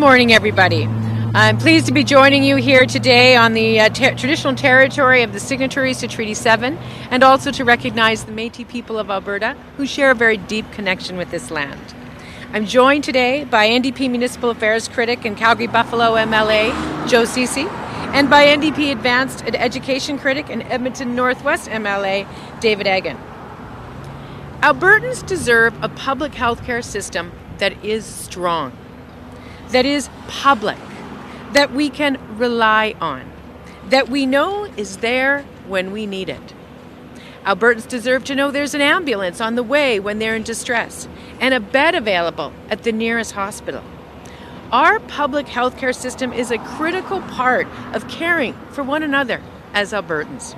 morning, everybody. I'm pleased to be joining you here today on the traditional territory of the signatories to Treaty 7, and also to recognize the Métis people of Alberta who share a very deep connection with this land. I'm joined today by NDP Municipal Affairs critic and Calgary Buffalo MLA Joe Ceci, and by NDP Advanced Education critic and Edmonton Northwest MLA David Egan. Albertans deserve a public health care system that is strong, that is public, that we can rely on, that we know is there when we need it. Albertans deserve to know there's an ambulance on the way when they're in distress and a bed available at the nearest hospital. Our public health care system is a critical part of caring for one another as Albertans.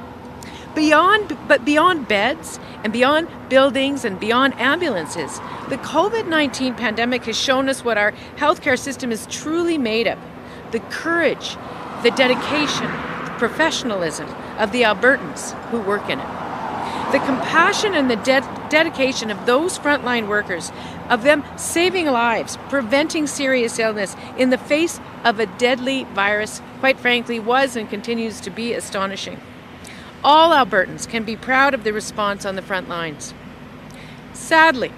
Beyond beds and beyond buildings and beyond ambulances, the COVID-19 pandemic has shown us what our healthcare system is truly made of. The courage, the dedication, the professionalism of the Albertans who work in it. The compassion and the dedication of those frontline workers, of them saving lives, preventing serious illness in the face of a deadly virus, quite frankly, was and continues to be astonishing. All Albertans can be proud of the response on the front lines. Sadly,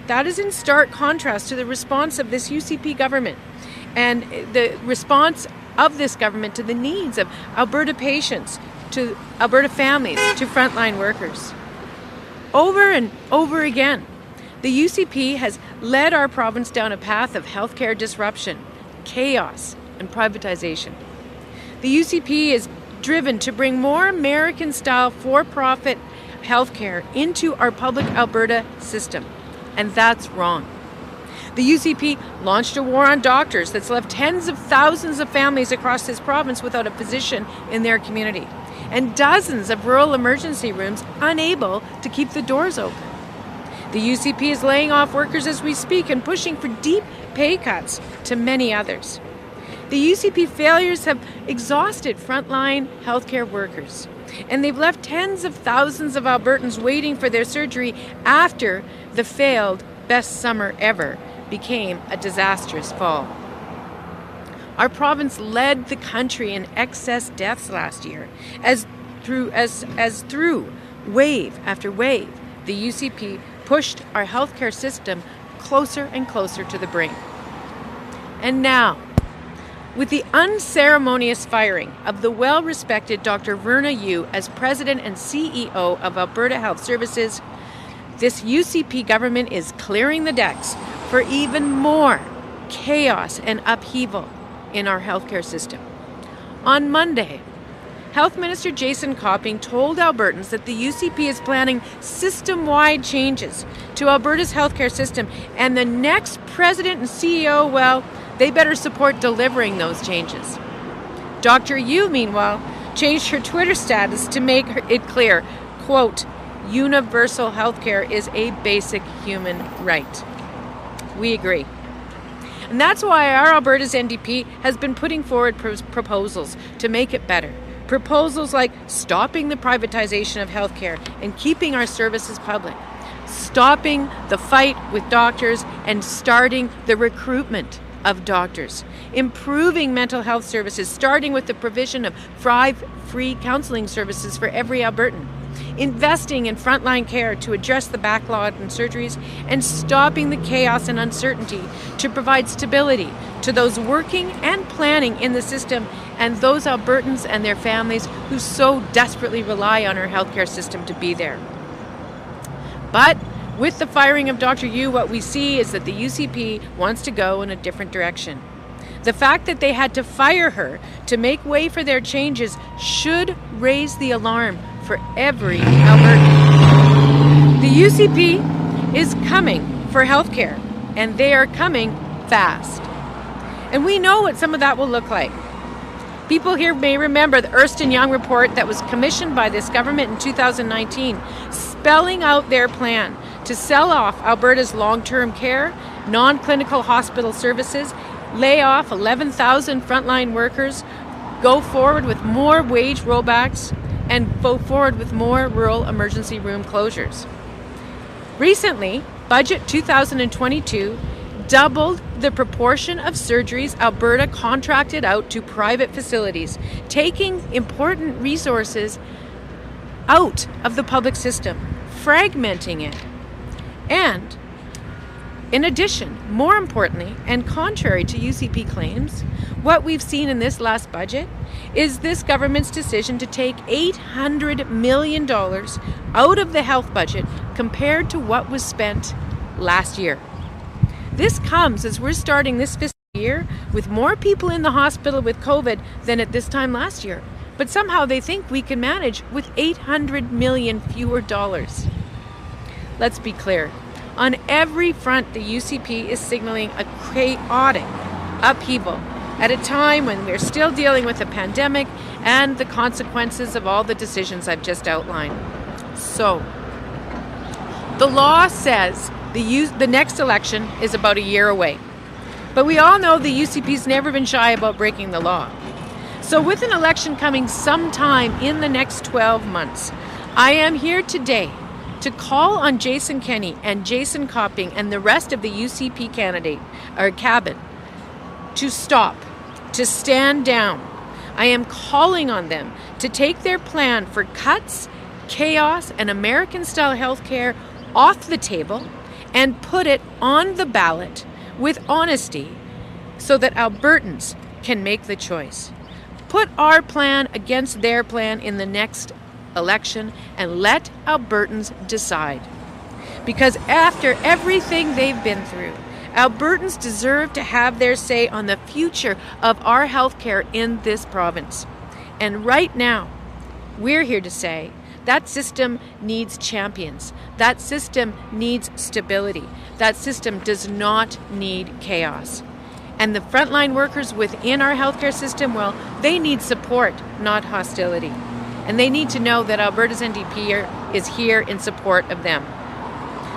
that is in stark contrast to the response of this UCP government and the response of this government to the needs of Alberta patients, to Alberta families, to frontline workers. Over and over again, the UCP has led our province down a path of healthcare disruption, chaos, and privatization. The UCP is driven to bring more American-style for-profit healthcare into our public Alberta system, and that's wrong. The UCP launched a war on doctors that's left tens of thousands of families across this province without a physician in their community, and dozens of rural emergency rooms unable to keep the doors open. The UCP is laying off workers as we speak and pushing for deep pay cuts to many others. The UCP failures have exhausted frontline healthcare workers, and they've left tens of thousands of Albertans waiting for their surgery after the failed best summer ever became a disastrous fall. Our province led the country in excess deaths last year, as through wave after wave, the UCP pushed our healthcare system closer and closer to the brink. And now, with the unceremonious firing of the well-respected Dr. Verna Yu as President and CEO of Alberta Health Services, this UCP government is clearing the decks for even more chaos and upheaval in our healthcare system. On Monday, Health Minister Jason Kenney told Albertans that the UCP is planning system-wide changes to Alberta's healthcare system, and the next president and CEO, well, they better support delivering those changes. Dr. Yu, meanwhile, changed her Twitter status to make it clear, quote, universal healthcare is a basic human right. We agree. And that's why our Alberta's NDP has been putting forward proposals to make it better. Proposals like stopping the privatization of healthcare and keeping our services public, stopping the fight with doctors and starting the recruitment of doctors, improving mental health services, starting with the provision of 5 free counselling services for every Albertan, investing in frontline care to address the backlog in surgeries, and stopping the chaos and uncertainty to provide stability to those working and planning in the system and those Albertans and their families who so desperately rely on our healthcare system to be there. But with the firing of Dr. Yu, what we see is that the UCP wants to go in a different direction. The fact that they had to fire her to make way for their changes should raise the alarm for every Albertan. The UCP is coming for healthcare, and they are coming fast. And we know what some of that will look like. People here may remember the Ernst & Young report that was commissioned by this government in 2019, spelling out their plan to sell off Alberta's long-term care, non-clinical hospital services, lay off 11,000 frontline workers, go forward with more wage rollbacks, and go forward with more rural emergency room closures. Recently, Budget 2022 doubled the proportion of surgeries Alberta contracted out to private facilities, taking important resources out of the public system, fragmenting it. And in addition, more importantly, and contrary to UCP claims, what we've seen in this last budget is this government's decision to take $800 million out of the health budget compared to what was spent last year. This comes as we're starting this fiscal year with more people in the hospital with COVID than at this time last year. But somehow they think we can manage with $800 million fewer dollars. Let's be clear. On every front, the UCP is signaling a chaotic upheaval at a time when we're still dealing with a pandemic and the consequences of all the decisions I've just outlined. So, the law says the next election is about a year away. But we all know the UCP's never been shy about breaking the law. So with an election coming sometime in the next 12 months, I am here today to call on Jason Kenney and Jason Copping and the rest of the UCP cabinet to stop, to stand down. I am calling on them to take their plan for cuts, chaos, and American-style healthcare off the table and put it on the ballot with honesty so that Albertans can make the choice. Put our plan against their plan in the next election and let Albertans decide. Because after everything they've been through, Albertans deserve to have their say on the future of our healthcare in this province. And right now, we're here to say that system needs champions. That system needs stability. That system does not need chaos. And the frontline workers within our healthcare system, well, they need support, not hostility. And they need to know that Alberta's NDP is here in support of them.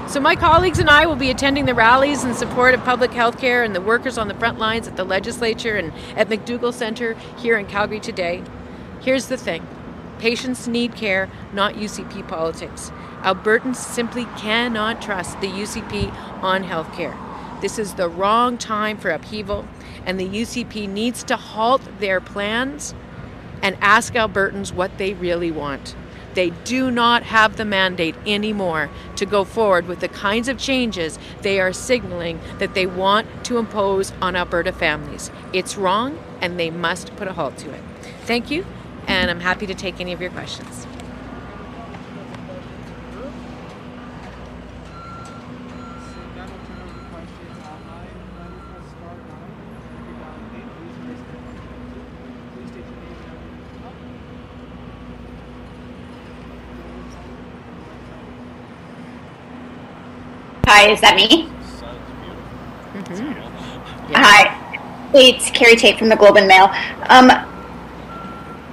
So my colleagues and I will be attending the rallies in support of public healthcare and the workers on the front lines at the legislature and at McDougall Centre here in Calgary today. Here's the thing. Patients need care, not UCP politics. Albertans simply cannot trust the UCP on healthcare. This is the wrong time for upheaval, and the UCP needs to halt their plans and ask Albertans what they really want. They do not have the mandate anymore to go forward with the kinds of changes they are signaling that they want to impose on Alberta families. It's wrong, and they must put a halt to it. Thank you, and I'm happy to take any of your questions. Hi, is that me? Mm-hmm. Yeah. Hi, it's Carrie Tate from the Globe and Mail.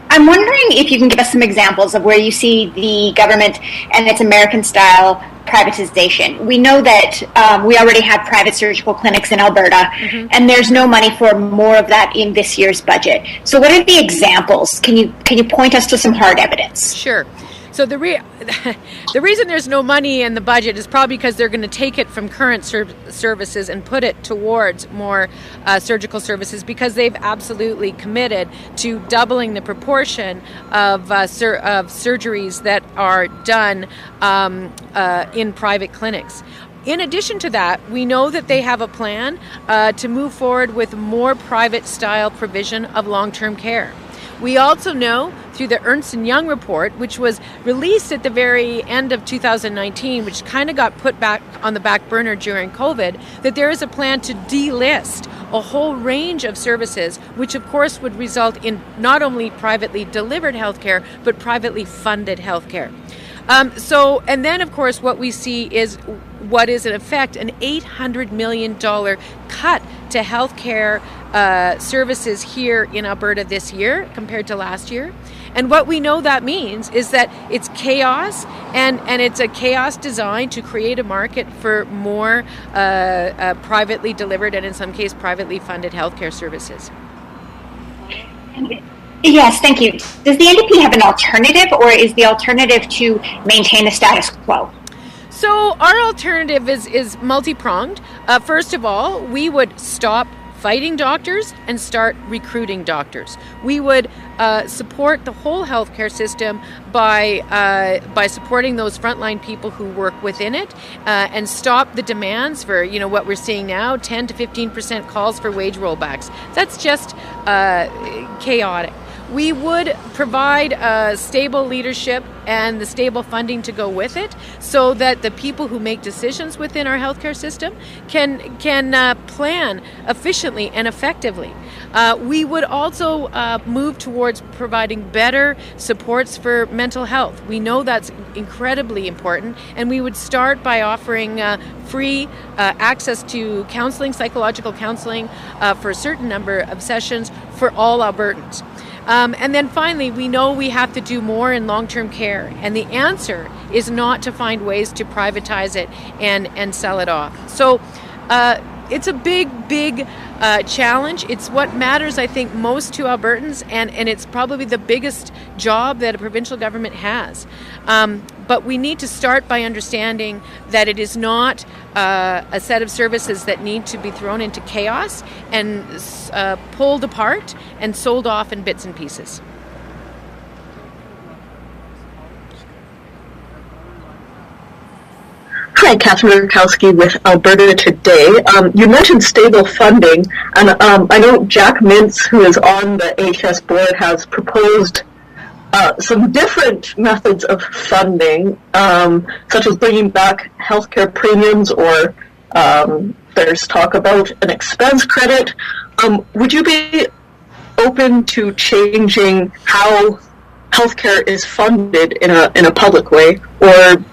I'm wondering if you can give us some examples of where you see the government and its American-style privatization. We know that we already have private surgical clinics in Alberta, and there's no money for more of that in this year's budget. So what are the examples? Can you point us to some hard evidence? Sure. So the reason there's no money in the budget is probably because they're going to take it from current services and put it towards more surgical services, because they've absolutely committed to doubling the proportion of surgeries that are done in private clinics. In addition to that, we know that they have a plan to move forward with more private-style provision of long-term care. We also know through the Ernst & Young report, which was released at the very end of 2019, which kind of got put back on the back burner during COVID, that there is a plan to delist a whole range of services, which of course would result in not only privately delivered healthcare, but privately funded healthcare. And then of course what we see is what is in effect an $800 million cut to healthcare services here in Alberta this year compared to last year. And what we know that means is that it's chaos, and it's a chaos designed to create a market for more privately delivered and in some case privately funded healthcare services. Yes, thank you. Does the NDP have an alternative, or is the alternative to maintain the status quo? So our alternative is multi-pronged. First of all, we would stop fighting doctors and start recruiting doctors. We would support the whole healthcare system by supporting those frontline people who work within it, and stop the demands for what we're seeing now, 10 to 15% calls for wage rollbacks. That's just chaotic. We would provide stable leadership and the stable funding to go with it, so that the people who make decisions within our healthcare system can plan efficiently and effectively. We would also move towards providing better supports for mental health. We know that's incredibly important, and we would start by offering free access to counseling, psychological counseling, for a certain number of sessions for all Albertans. And then finally, we know we have to do more in long-term care, and the answer is not to find ways to privatize it and sell it off. So it's a big challenge. It's what matters, I think, most to Albertans, and it's probably the biggest job that a provincial government has. But we need to start by understanding that it is not a set of services that need to be thrown into chaos and pulled apart and sold off in bits and pieces. Hi, Catherine Murkowski with Alberta Today. You mentioned stable funding, and I know Jack Mintz, who is on the AHS board, has proposed some different methods of funding, such as bringing back healthcare premiums, or there's talk about an expense credit. Would you be open to changing how healthcare is funded in a public way, or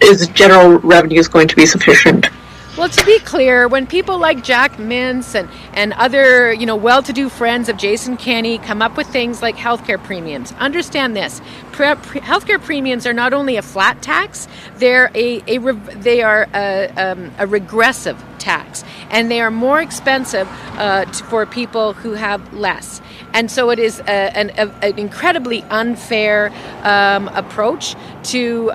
is general revenues going to be sufficient? Well, to be clear, when people like Jack Mintz and other, well-to-do friends of Jason Kenney come up with things like healthcare premiums, understand this: healthcare premiums are not only a flat tax; they're a regressive tax, and they are more expensive for people who have less. And so it is an incredibly unfair approach to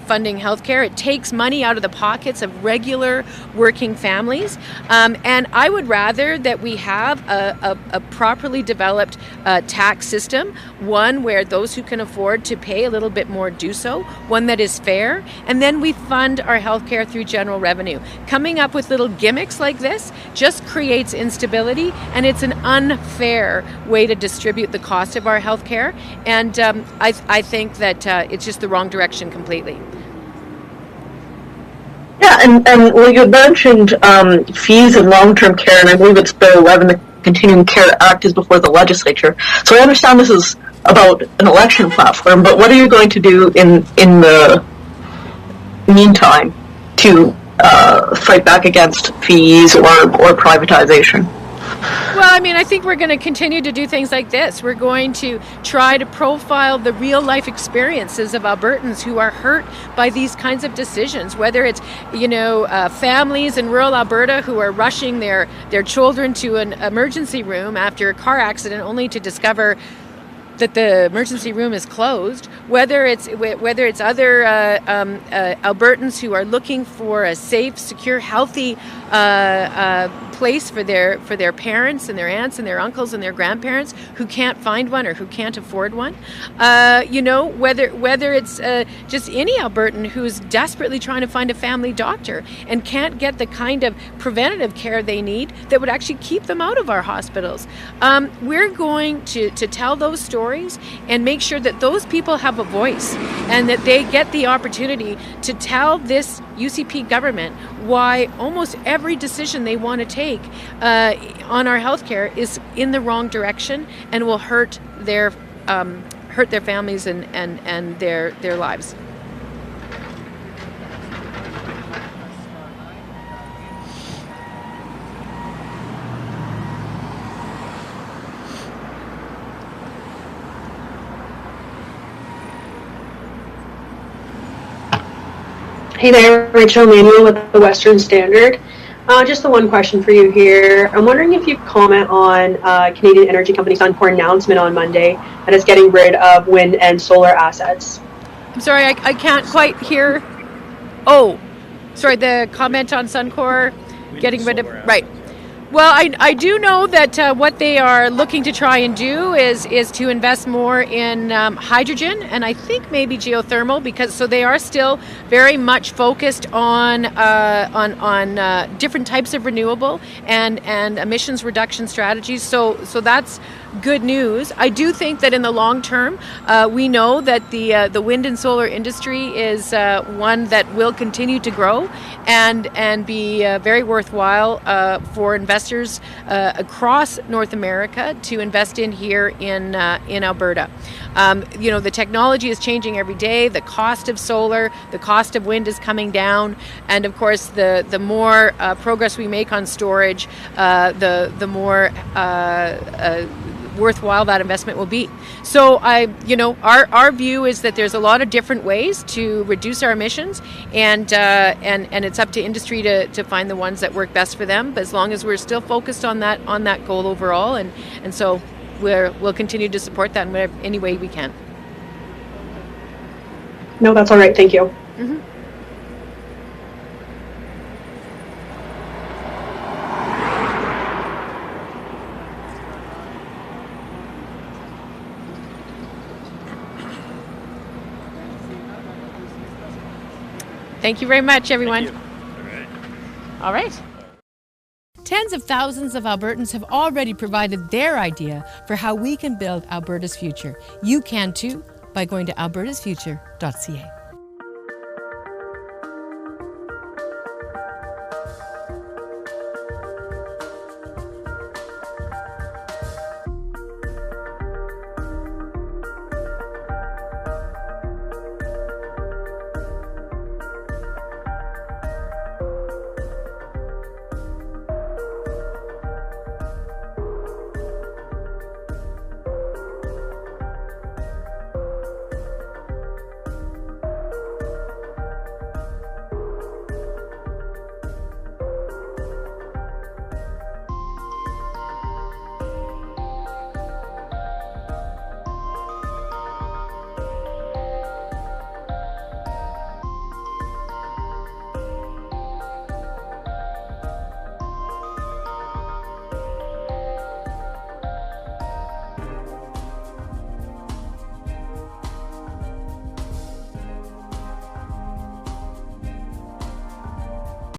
funding healthcare. It takes money out of the pockets of regular working families, and I would rather that we have a properly developed tax system, one where those who can afford to pay a little bit more do so, one that is fair, and then we fund our healthcare through general revenue. Coming up with little gimmicks like this just creates instability, and it's an unfair way to distribute the cost of our healthcare, and I think that it's just the wrong direction completely. Yeah, and well, you mentioned fees in long-term care, and I believe it's Bill 11, the Continuing Care Act, is before the legislature. So I understand this is about an election platform, but what are you going to do in the meantime to fight back against fees or privatization? Well, I think we're going to continue to do things like this. We're going to try to profile the real-life experiences of Albertans who are hurt by these kinds of decisions, whether it's, families in rural Alberta who are rushing their children to an emergency room after a car accident only to discover that the emergency room is closed, whether it's other Albertans who are looking for a safe, secure, healthy place for their parents and their aunts and their uncles and their grandparents who can't find one or who can't afford one. Whether it's just any Albertan who's desperately trying to find a family doctor and can't get the kind of preventative care they need that would actually keep them out of our hospitals. We're going to tell those stories and make sure that those people have a voice and that they get the opportunity to tell this UCP government why almost every decision they want to take on our healthcare is in the wrong direction and will hurt their families and their lives. Hey there, Rachel Notley with the Western Standard. Just the one question for you here. I'm wondering if you could comment on Canadian energy company Suncor announcement on Monday that it's getting rid of wind and solar assets. I'm sorry, I can't quite hear. Oh, sorry, the comment on Suncor getting rid of, right. Well, I do know that what they are looking to try and do is to invest more in hydrogen, and I think maybe geothermal, because so they are still very much focused on different types of renewable and emissions reduction strategies. So that's good news. I do think that in the long term, we know that the wind and solar industry is one that will continue to grow and be very worthwhile for investors across North America to invest in here in Alberta. The technology is changing every day. The cost of solar, the cost of wind is coming down, and of course, the more progress we make on storage, the more worthwhile that investment will be. So our view is that there's a lot of different ways to reduce our emissions, and it's up to industry to find the ones that work best for them. But as long as we're still focused on that goal overall, and so we'll continue to support that in any way we can. No, that's all right. Thank you. Mm-hmm. Thank you very much, everyone. All right. Tens of thousands of Albertans have already provided their idea for how we can build Alberta's future. You can too by going to albertasfuture.ca.